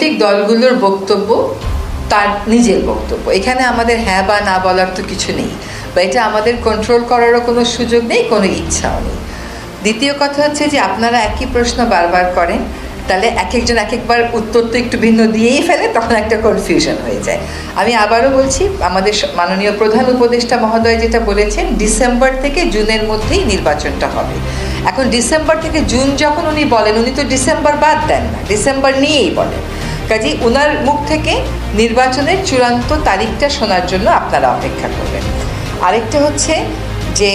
রাজনৈতিক দলগুলোর বক্তব্য তার নিজের বক্তব্য, এখানে আমাদের হ্যাঁ বা না বলার তো কিছু নেই, বা এটা আমাদের কন্ট্রোল করারও কোনো সুযোগ নেই, কোনো ইচ্ছাও নেই। দ্বিতীয় কথা হচ্ছে যে আপনারা একই প্রশ্ন বারবার করেন, তাহলে এক একজন এক একবার উত্তর তো একটু ভিন্ন দিয়েই ফেলে, তখন একটা কনফিউশন হয়ে যায়। আমি আবারও বলছি, আমাদের মাননীয় প্রধান উপদেষ্টা মহোদয় যেটা বলেছেন, ডিসেম্বর থেকে জুনের মধ্যেই নির্বাচনটা হবে। এখন ডিসেম্বর থেকে জুন যখন উনি বলেন, উনি তো ডিসেম্বর বাদ দেন না, ডিসেম্বর নিয়েই বলেন। কাজেই উনার মুখ থেকে নির্বাচনের চূড়ান্ত তারিখটা শোনার জন্য আপনারা অপেক্ষা করবেন। আরেকটা হচ্ছে যে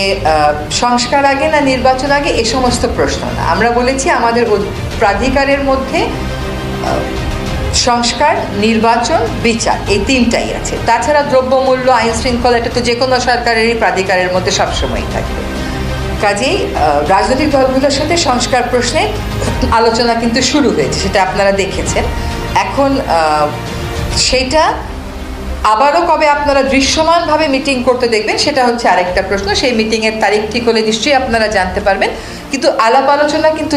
সংস্কার আগে না নির্বাচন আগে, এ সমস্ত প্রশ্ন না। আমরা বলেছি আমাদের প্রাধিকারের মধ্যে সংস্কার, নির্বাচন, বিচার, এই তিনটাই আছে। তাছাড়া দ্রব্যমূল্য, আইন শৃঙ্খলা, এটা তো যে কোনো সরকারেরই প্রাধিকারের মধ্যে সবসময়ই থাকবে। কাজেই রাজনৈতিক দলগুলোর সাথে সংস্কার প্রশ্নে আলোচনা কিন্তু শুরু হয়েছে, সেটা আপনারা দেখেছেন। এখন সেটা আবারও কবে আপনারা দৃশ্যমানভাবে মিটিং করতে দেখবেন, সেটা হচ্ছে আরেকটা প্রশ্ন। সেই মিটিংয়ের তারিখ ঠিক হলে নিশ্চয়ই আপনারা জানতে পারবেন। কিন্তু আলাপ আলোচনা কিন্তু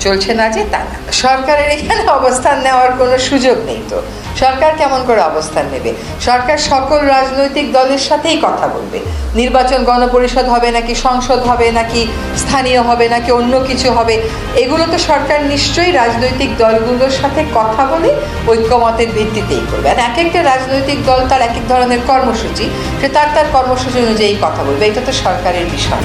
চলছে না যে তা না। সরকারের এখানে অবস্থান নেওয়ার কোনো সুযোগ নেই। তো সরকার কেমন করে অবস্থান নেবে? সরকার সকল রাজনৈতিক দলের সাথেই কথা বলবে। নির্বাচন গণপরিষদ হবে নাকি সংসদ হবে নাকি স্থানীয় হবে নাকি অন্য কিছু হবে, এগুলো তো সরকার নিশ্চয়ই রাজনৈতিক দলগুলোর সাথে কথা বলে ঐক্যমতের ভিত্তিতেই করবে। আর এক একটা রাজনৈতিক দল তার এক এক ধরনের কর্মসূচি, সে তার কর্মসূচি অনুযায়ী কথা বলবে, এটা তো সরকারের বিষয়।